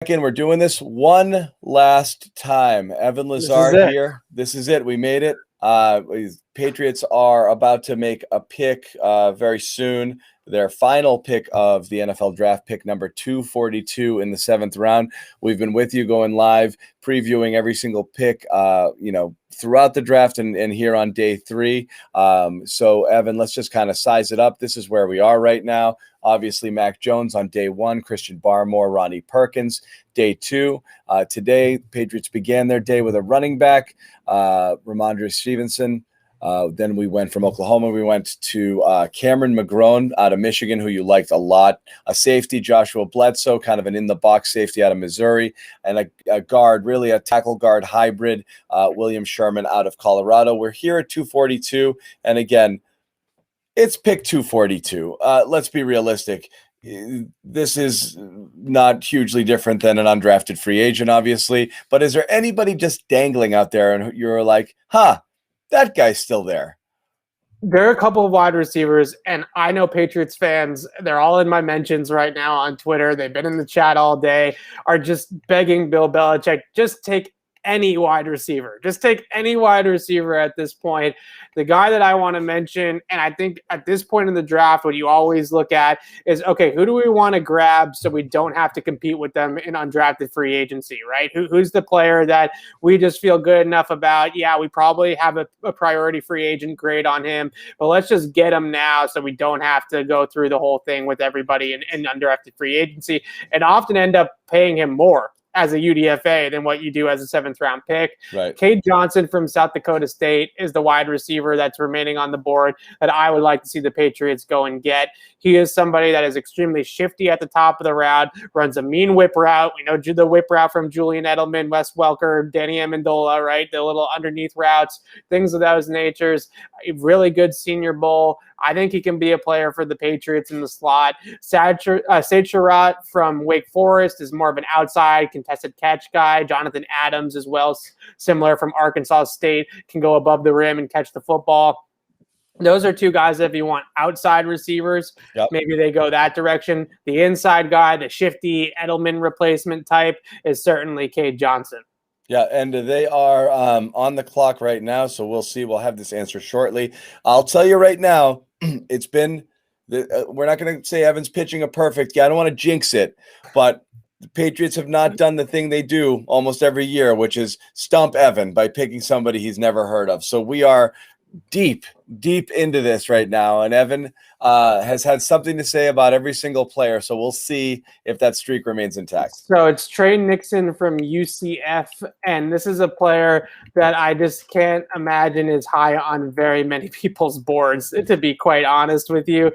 in. We're doing this one last time. Evan Lazar here. This is it. We made it. Patriots are about to make a pick very soon. Their final pick of the NFL draft, pick number 242 in the 7th round. We've been with you going live, previewing every single pick, throughout the draft and here on day 3. So, Evan, let's just kind of size it up. This is where we are right now. Obviously, Mac Jones on day 1, Christian Barmore, Ronnie Perkins, day 2. Today, Patriots began their day with a running back, Ramondre Stevenson. Then we went from Oklahoma. We went to Cameron McGrone out of Michigan, who you liked a lot. A safety, Joshua Bledsoe, kind of an in-the-box safety out of Missouri. And a guard, really a tackle guard hybrid, William Sherman out of Colorado. We're here at 242. And again, it's pick 242. Let's be realistic. This is not hugely different than an undrafted free agent, obviously. But is there anybody just dangling out there and you're like, that guy's still there? There are a couple of wide receivers, and I know Patriots fans, they're all in my mentions right now on Twitter. They've been in the chat all day, are just begging Bill Belichick, just take any wide receiver. Just take any wide receiver at this point. The guy that I want to mention, and I think at this point in the draft, what you always look at is, okay, who do we want to grab so we don't have to compete with them in undrafted free agency, right? Who's the player that we just feel good enough about? Yeah, we probably have a priority free agent grade on him, but let's just get him now so we don't have to go through the whole thing with everybody in undrafted free agency and often end up paying him more as a UDFA than what you do as a 7th round pick. Right. Cade Johnson from South Dakota State is the wide receiver that's remaining on the board that I would like to see the Patriots go and get. He is somebody that is extremely shifty at the top of the route, runs a mean whip route. We know the whip route from Julian Edelman, Wes Welker, Danny Amendola, right? The little underneath routes, things of those natures. A really good Senior Bowl. I think he can be a player for the Patriots in the slot. Said Surratt from Wake Forest is more of an outside contested catch guy. Jonathan Adams as well, similar from Arkansas State, can go above the rim and catch the football. Those are two guys that if you want outside receivers, maybe they go that direction. The inside guy, the shifty Edelman replacement type, is certainly Cade Johnson. Yeah, and they are on the clock right now, so we'll see. We'll have this answer shortly. I'll tell you right now, it's been we're not going to say Evan's pitching a perfect. I don't want to jinx it, but the Patriots have not done the thing they do almost every year, which is stump Evan by picking somebody he's never heard of. So we are deep into this right now, and Evan has had something to say about every single player, so we'll see if that streak remains intact. So it's Trey Nixon from UCF, and this is a player that I just can't imagine is high on very many people's boards, to be quite honest with you.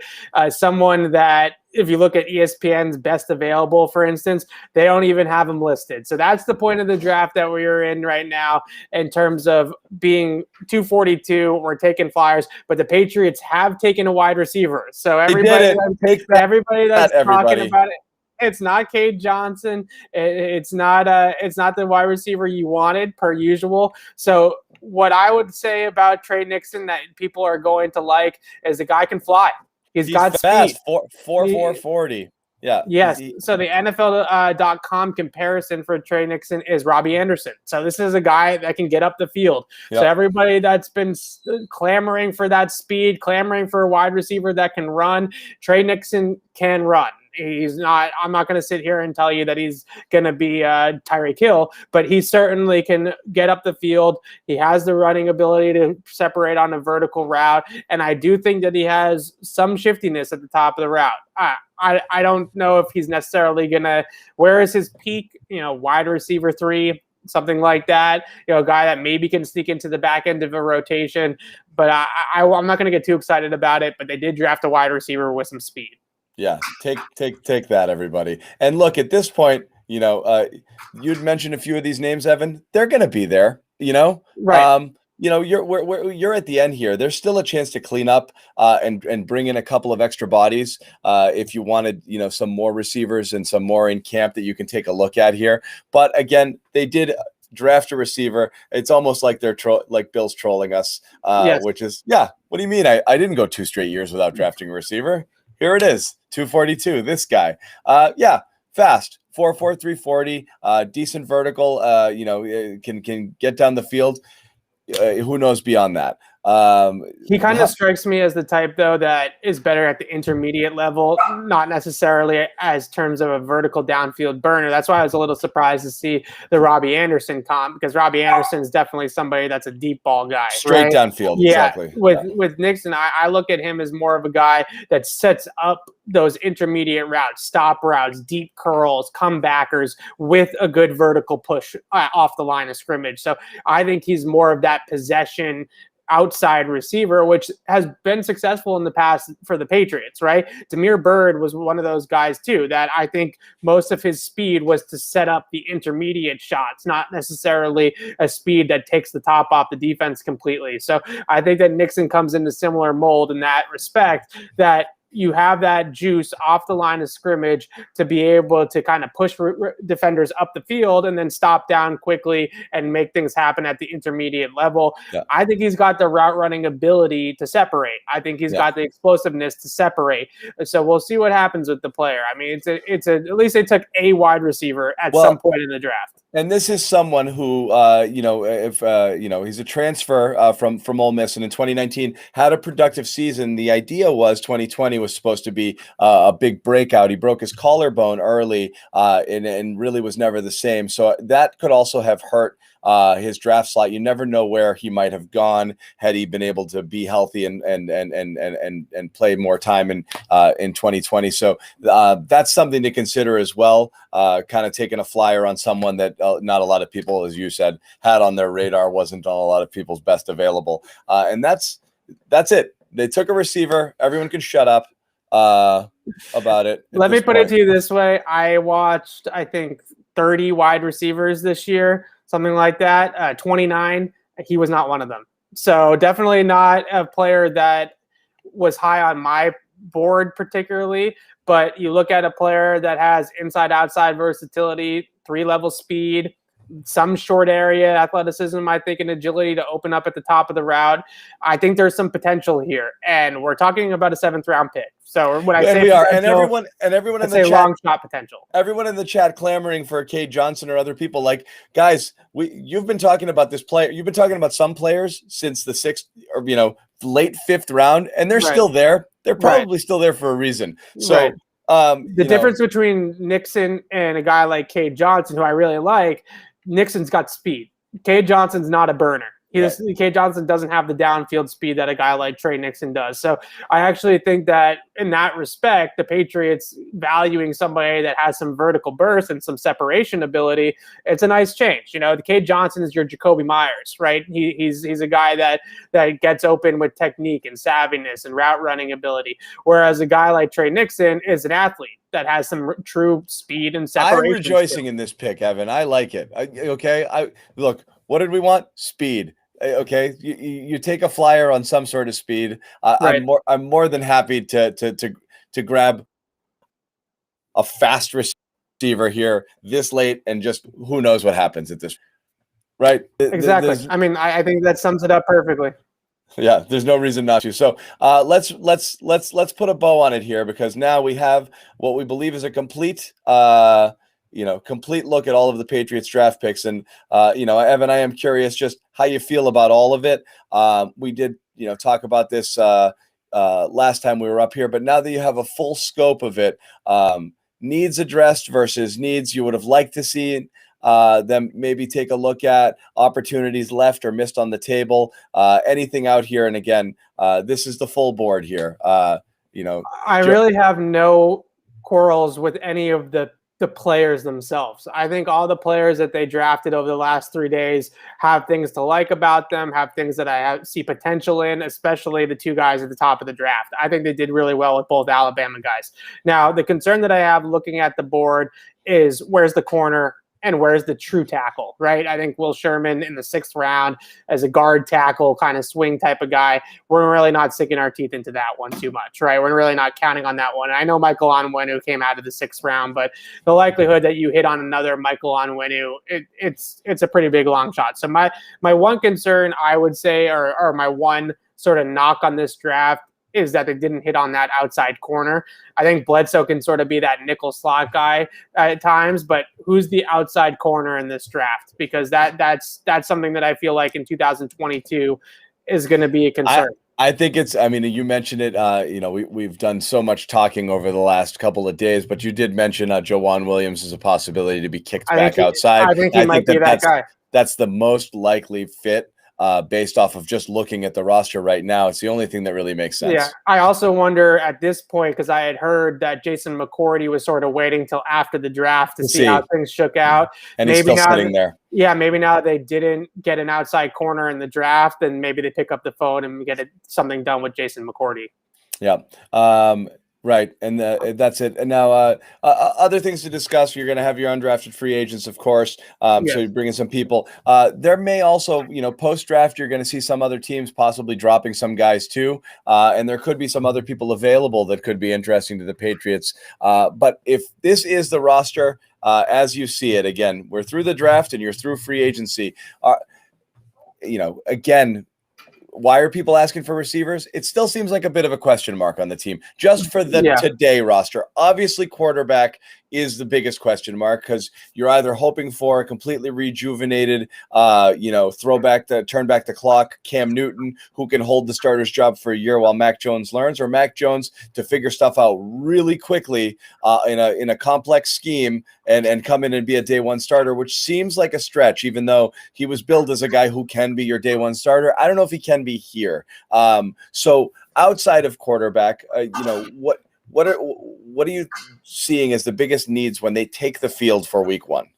Someone that, if you look at ESPN's best available, for instance, they don't even have him listed. So that's the point of the draft that we are in right now in terms of being 242. We're taking flyers, but the Patriots have taken a wide receiver. So everybody that's talking about it, it's not Cade Johnson. It's not the wide receiver you wanted, per usual. So what I would say about Trey Nixon that people are going to like is the guy can fly. He's got fast, speed. 4.40. Yeah. Yes. So the NFL.com comparison for Trey Nixon is Robbie Anderson. So this is a guy that can get up the field. Yep. So everybody that's been clamoring for that speed, clamoring for a wide receiver that can run, Trey Nixon can run. He's not. I'm not going to sit here and tell you that he's going to be Tyreek Hill, but he certainly can get up the field. He has the running ability to separate on a vertical route, and I do think that he has some shiftiness at the top of the route. I don't know if he's necessarily going to. Where is his peak? Wide receiver 3. Something like that, a guy that maybe can sneak into the back end of a rotation. But I'm not going to get too excited about it. But they did draft a wide receiver with some speed. Yeah, take that, everybody. And look, at this point, you'd mentioned a few of these names, Evan. They're going to be there, right? You're at the end here. There's still a chance to clean up and bring in a couple of extra bodies if you wanted, some more receivers and some more in camp that you can take a look at here. But again, they did draft a receiver. It's almost like they're like Bill's trolling us, yes. Which is, what do you mean? I didn't go 2 straight years without drafting a receiver. Here it is, 242. This guy, fast. 4.4, 340, decent vertical, can get down the field. Who knows beyond that? He kind of strikes me as the type, though, that is better at the intermediate level, not necessarily as terms of a vertical downfield burner. That's why I was a little surprised to see the Robbie Anderson comp, because Robbie Anderson is definitely somebody that's a deep ball guy. Straight right? downfield, Yeah. exactly. With Nixon, I look at him as more of a guy that sets up those intermediate routes, stop routes, deep curls, comebackers with a good vertical push off the line of scrimmage. So I think he's more of that possession outside receiver, which has been successful in the past for the Patriots, right? Damiere Byrd was one of those guys too, that I think most of his speed was to set up the intermediate shots, not necessarily a speed that takes the top off the defense completely. So I think that Nixon comes into similar mold in that respect, that you have that juice off the line of scrimmage to be able to kind of push defenders up the field and then stop down quickly and make things happen at the intermediate level. Yeah. I think he's got the route running ability to separate. I think he's got the explosiveness to seperate. So we'll see what happens with the player. I mean, it's at least they took a wide receiver at some point in the draft. And this is someone who, he's a transfer from Ole Miss, and in 2019 had a productive season. The idea was 2020 was supposed to be a big breakout. He broke his collarbone early, and really was never the same. So that could also have hurt his draft slot. You never know where he might have gone had he been able to be healthy and play more time in 2020. So that's something to consider as well. Kind of taking a flyer on someone that not a lot of people, as you said, had on their radar, wasn't on a lot of people's best available. And that's it. They took a receiver. Everyone can shut up about it. Let me put it to you this way. I watched, I think, 30 wide receivers this year, something like that. 29. He was not one of them. So definitely not a player that was high on my board particularly. But you look at a player that has inside-outside versatility, 3-level speed, some short area athleticism, I think, and agility to open up at the top of the route. I think there's some potential here, and we're talking about a 7th-round pick. So when I say we are, and everyone in the chat, long shot potential. Everyone in the chat clamoring for Cade Johnson or other people, like, guys, you've been talking about this player. You've been talking about some players since the 6th or late 5th round, and they're still there. They're probably still there for a reason. So. The difference between Nixon and a guy like Cade Johnson, who I really like, Nixon's got speed. Cade Johnson's not a burner. Cade Johnson doesn't have the downfield speed that a guy like Trey Nixon does. So I actually think that in that respect, the Patriots valuing somebody that has some vertical burst and some separation ability, it's a nice change. The Cade Johnson is your Jacoby Myers, right? He's a guy that gets open with technique and savviness and route running ability. Whereas a guy like Trey Nixon is an athlete that has some true speed and separation. I'm rejoicing in this pick, Evan. I like it. Look, what did we want? Speed. Okay, you take a flyer on some sort of speed. I'm more than happy to grab a fast receiver here this late, and just who knows what happens at this. Right? Exactly. I think that sums it up perfectly. Yeah, there's no reason not to. So let's put a bow on it here, because now we have what we believe is a complete complete look at all of the Patriots draft picks. And, Evan, I am curious just how you feel about all of it. We did, talk about this last time we were up here, but now that you have a full scope of it, needs addressed versus needs you would have liked to see them maybe take a look at, opportunities left or missed on the table, anything out here. And again, this is the full board here. I really have no quarrels with any of the players themselves. I think all the players that they drafted over the last 3 days have things to like about them, have things that I see potential in, especially the 2 guys at the top of the draft. I think they did really well with both Alabama guys. Now, the concern that I have looking at the board is where's the corner and where's the true tackle, right? I think Will Sherman in the 6th round as a guard tackle kind of swing type of guy, we're really not sinking our teeth into that one too much, right? We're really not counting on that one. I know Michael Onwenu came out of the 6th round, but the likelihood that you hit on another Michael Onwenu, it's a pretty big long shot. So my one concern, I would say, or my one sort of knock on this draft is that they didn't hit on that outside corner. I think Bledsoe can sort of be that nickel slot guy at times, but who's the outside corner in this draft? Because that's something that I feel like in 2022 is going to be a concern. I think it's, I mean, you mentioned it, we've done so much talking over the last couple of days, but you did mention Jawan Williams as a possibility to be kicked back outside. I think he might be that guy. That's the most likely fit based off of just looking at the roster right now. It's the only thing that really makes sense. Yeah, I also wonder at this point, because I had heard that Jason McCourty was sort of waiting till after the draft to see how things shook out. And maybe he's still sitting there. Yeah, maybe now they didn't get an outside corner in the draft, and maybe they pick up the phone and get something done with Jason McCourty. Yeah. Right, and that's it. And now, other things to discuss. You're going to have your undrafted free agents, of course. So you're bringing some people. There may also, post draft, you're going to see some other teams possibly dropping some guys too, and there could be some other people available that could be interesting to the Patriots. But if this is the roster as you see it, again, we're through the draft and you're through free agency. Again. Why are people asking for receivers? It still seems like a bit of a question mark on the team just for the today roster. Obviously, quarterback is the biggest question mark because you're either hoping for a completely rejuvenated, turn back the clock Cam Newton who can hold the starter's job for a year while Mac Jones learns, or Mac Jones to figure stuff out really quickly in a complex scheme and come in and be a day one starter, which seems like a stretch, even though he was billed as a guy who can be your day one starter. I don't know if he can be here. So outside of quarterback, what are you seeing as the biggest needs when they take the field for week one?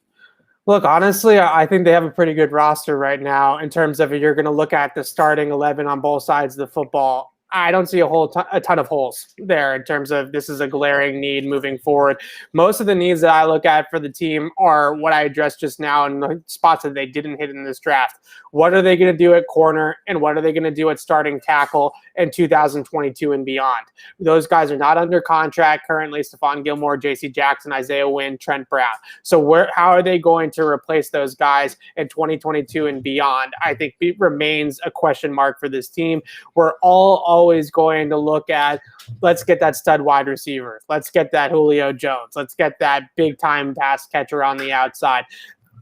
Look, honestly, I think they have a pretty good roster right now in terms of you're going to look at the starting 11 on both sides of the football. I don't see a ton of holes there in terms of this is a glaring need moving forward. Most of the needs that I look at for the team are what I addressed just now in the spots that they didn't hit in this draft. What are they going to do at corner, and what are they going to do at starting tackle in 2022 and beyond? Those guys are not under contract currently. Stephon Gilmore, J.C. Jackson, Isaiah Wynn, Trent Brown. So how are they going to replace those guys in 2022 and beyond? I think it remains a question mark for this team. We're always going to look at, let's get that stud wide receiver. Let's get that Julio Jones. Let's get that big time pass catcher on the outside.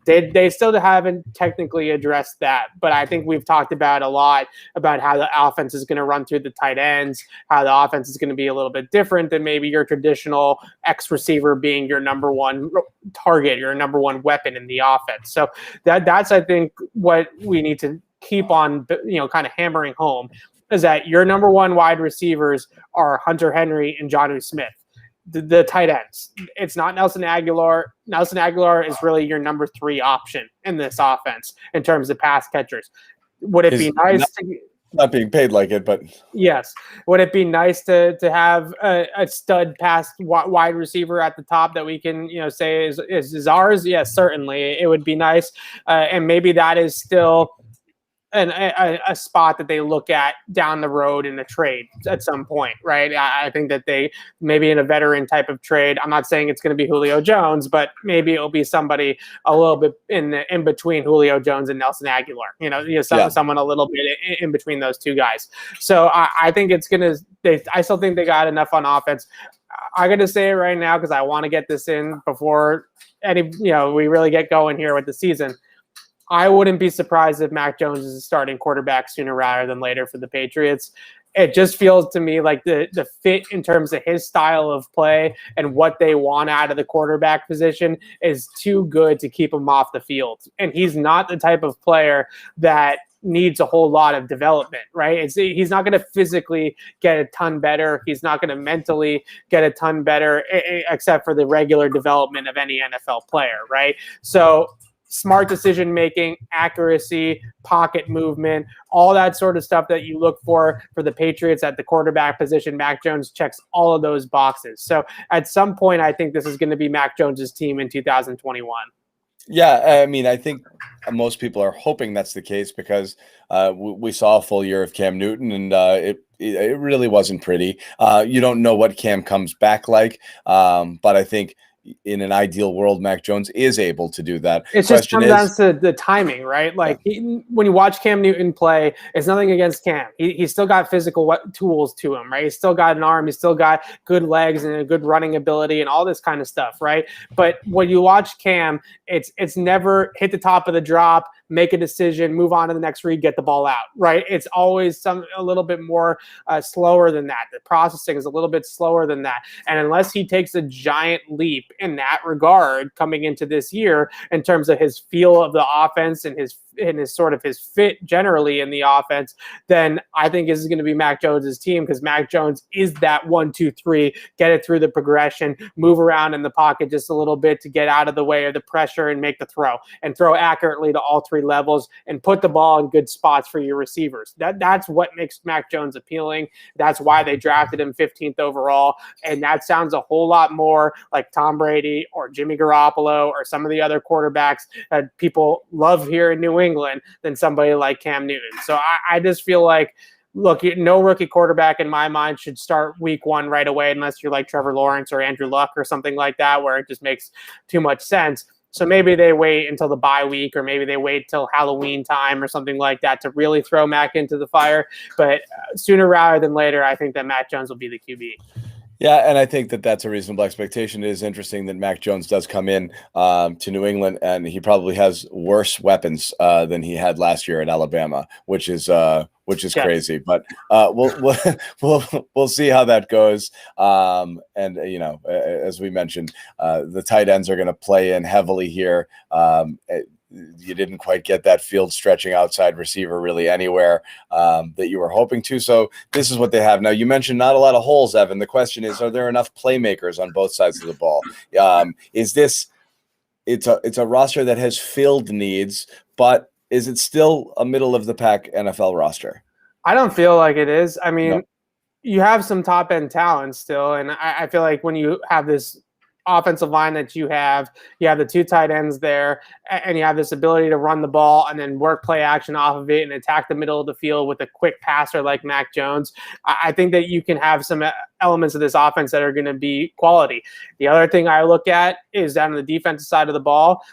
They still haven't technically addressed that, but I think we've talked about a lot about how the offense is going to run through the tight ends, how the offense is going to be a little bit different than maybe your traditional X receiver being your number one target, your number one weapon in the offense. So that's I think what we need to keep on, kind of hammering home, is that your number one wide receivers are Hunter Henry and Jonnu Smith. The tight ends. It's not Nelson Aguilar. Nelson Aguilar is really your number 3 option in this offense in terms of pass catchers. Would it be nice not being paid like it, but yes. Would it be nice to have a stud pass wide receiver at the top that we can say is ours? Yes, certainly. It would be nice, and maybe that is still a spot that they look at down the road in a trade at some point, right? I think that they maybe in a veteran type of trade. I'm not saying it's going to be Julio Jones, but maybe it'll be somebody a little bit in between Julio Jones and Nelson Aguilar. Someone a little bit in between those two guys. So I think it's gonna. I still think they got enough on offense. I'm going to say it right now because I want to get this in before we really get going here with the season. I wouldn't be surprised if Mac Jones is a starting quarterback sooner rather than later for the Patriots. It just feels to me like the fit in terms of his style of play and what they want out of the quarterback position is too good to keep him off the field. And he's not the type of player that needs a whole lot of development, right? He's not going to physically get a ton better. He's not going to mentally get a ton better, except for the regular development of any NFL player, right? So smart decision making, accuracy, pocket movement, all that sort of stuff that you look for the Patriots at the quarterback position. Mac Jones checks all of those boxes. So at some point, I think this is going to be Mac Jones's team in 2021. Yeah, I mean, I think most people are hoping that's the case because we saw a full year of Cam Newton, and it really wasn't pretty. You don't know what Cam comes back like, but I think in an ideal world, Mac Jones is able to do that. It just comes down to the timing, right? Like when you watch Cam Newton play, it's nothing against Cam. He's still got physical tools to him, right? He's still got an arm. He's still got good legs and a good running ability and all this kind of stuff, right? But when you watch Cam, it's never hit the top of the drop, make a decision, move on to the next read, get the ball out, right? It's always a little bit more slower than that. The processing is a little bit slower than that. And unless he takes a giant leap in that regard coming into this year in terms of his feel of the offense and his sort of his fit generally in the offense, then I think this is going to be Mac Jones's team, because Mac Jones is that 1-2-3, get it through the progression, move around in the pocket just a little bit to get out of the way of the pressure and make the throw, and throw accurately to all three levels and put the ball in good spots for your receivers. That's what makes Mac Jones appealing. That's why they drafted him 15th overall. And that sounds a whole lot more like Tom Brady or Jimmy Garoppolo or some of the other quarterbacks that people love here in New England than somebody like Cam Newton. So I just feel like, look, no rookie quarterback in my mind should start week one right away unless you're like Trevor Lawrence or Andrew Luck or something like that, where it just makes too much sense. So maybe they wait until the bye week, or maybe they wait till Halloween time or something like that to really throw Mac into the fire. But sooner rather than later, I think that Mac Jones will be the QB. Yeah, and I think that that's a reasonable expectation. It is interesting that Mac Jones does come in to New England, and he probably has worse weapons than he had last year at Alabama, which is crazy. But we'll see how that goes. And as we mentioned, the tight ends are going to play in heavily here. You didn't quite get that field stretching outside receiver really anywhere that you were hoping to. So this is what they have. Now, you mentioned not a lot of holes, Evan. The question is, are there enough playmakers on both sides of the ball? It's a roster that has filled needs, but is it still a middle of the pack NFL roster? I don't feel like it is. I mean, you have some top end talent still. And I feel like when you have this offensive line that you have the two tight ends there, and you have this ability to run the ball and then work play action off of it and attack the middle of the field with a quick passer like Mac Jones. I think that you can have some elements of this offense that are going to be quality. The other thing I look at is down on the defensive side of the ball.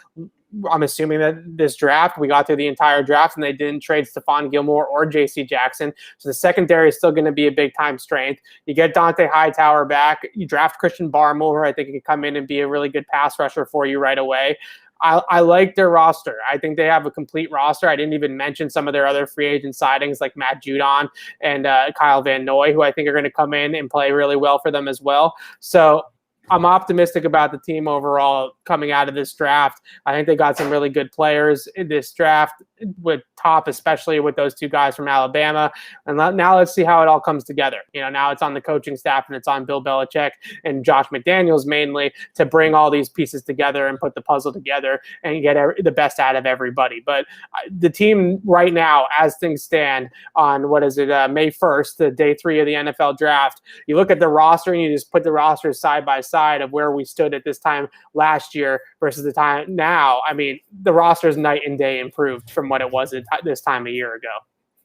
I'm assuming that this draft, we got through the entire draft and they didn't trade Stephon Gilmore or J.C. Jackson. So the secondary is still going to be a big-time strength. You get Dante Hightower back. You draft Christian Barmore. I think he could come in and be a really good pass rusher for you right away. I like their roster. I think they have a complete roster. I didn't even mention some of their other free agent sightings like Matt Judon and Kyle Van Noy, who I think are going to come in and play really well for them as well. So I'm optimistic about the team overall coming out of this draft. I think they got some really good players in this draft, with top, especially with those two guys from Alabama. And now let's see how it all comes together. Now it's on the coaching staff and it's on Bill Belichick and Josh McDaniels mainly to bring all these pieces together and put the puzzle together and get the best out of everybody. But the team right now, as things stand on May 1st, the day 3 of the NFL draft, you look at the roster and you just put the rosters side by side of where we stood at this time last year versus the time now. I mean, the roster is night and day improved from what it was at this time a year ago.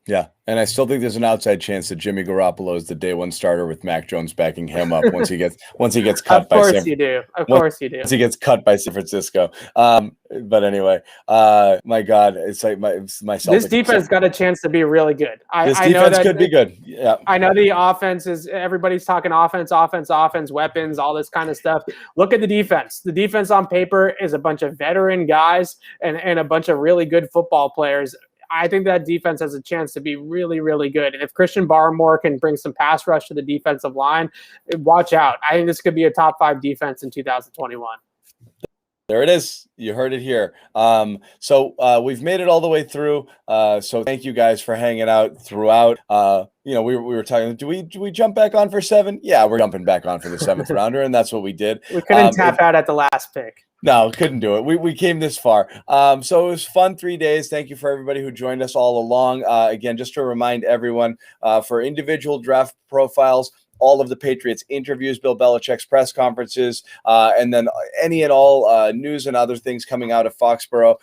Yeah, and I still think there's an outside chance that Jimmy Garoppolo is the day one starter with Mac Jones backing him up once he gets cut by San Francisco. Of course you do. Once he gets cut by San Francisco. But anyway, my God, it's like my Celtics. This defense got a chance to be really good. This defense could be good. Yeah, I know the offense is. Everybody's talking offense, weapons, all this kind of stuff. Look at the defense. The defense on paper is a bunch of veteran guys and a bunch of really good football players. I think that defense has a chance to be really, really good. And if Christian Barmore can bring some pass rush to the defensive line, watch out. I think this could be a top 5 defense in 2021. There it is. You heard it here. So we've made it all the way through. So thank you guys for hanging out throughout. We were talking, do we jump back on for 7? Yeah, we're jumping back on for the 7th rounder, and that's what we did. We couldn't tap out at the last pick. No, couldn't do it. We came this far. So it was fun 3 days. Thank you for everybody who joined us all along. Again, just to remind everyone, for individual draft profiles, all of the Patriots interviews, Bill Belichick's press conferences, and then any and all news and other things coming out of Foxborough,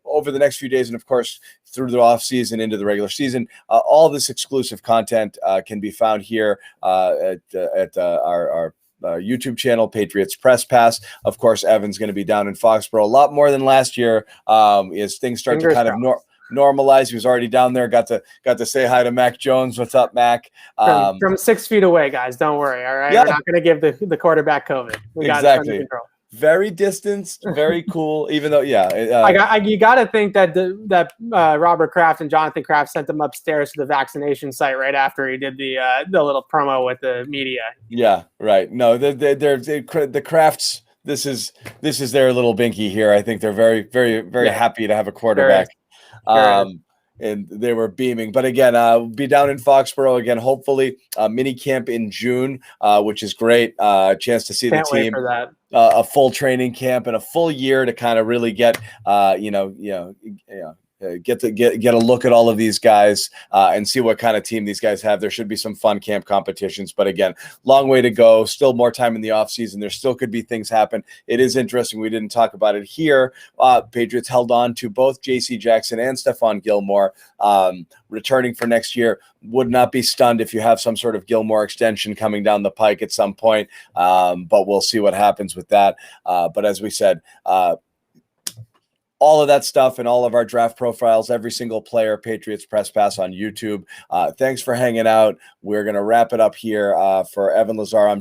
over the next few days. And of course, through the offseason into the regular season, all this exclusive content can be found here at our YouTube channel, Patriots Press Pass. Of course, Evan's going to be down in Foxborough a lot more than last year as things start to kind of normalize. He was already down there. Got to say hi to Mac Jones. What's up, Mac? From 6 feet away, guys. Don't worry. All right, we're not going to give the quarterbaart COVID. We got it under control. Very distanced, very cool. Even though, you got to think that Robert Kraft and Jonathan Kraft sent him upstairs to the vaccination site right after he did the little promo with the media. Yeah, right. No, the Krafts. This is their little binky here. I think they're very, very, very happy to have a quarterback. And they were beaming. But again, be down in Foxborough again, hopefully mini camp in June, which is great. Chance to see the team. Wait for that. A full training camp and a full year to kind of really get, get a look at all of these guys and see what kind of team these guys have. There should be some fun camp competitions, but again, long way to go. Still more time in the offseason. There still could be things happen. It is interesting. We didn't talk about it here. Patriots held on to both J.C. Jackson and Stephon Gilmore returning for next year. Would not be stunned if you have some sort of Gilmore extension coming down the pike at some point, but we'll see what happens with that. But as we said, all of that stuff and all of our draft profiles, every single player, Patriots Press Pass on YouTube. Thanks for hanging out. We're going to wrap it up here for Evan Lazar. I'm John.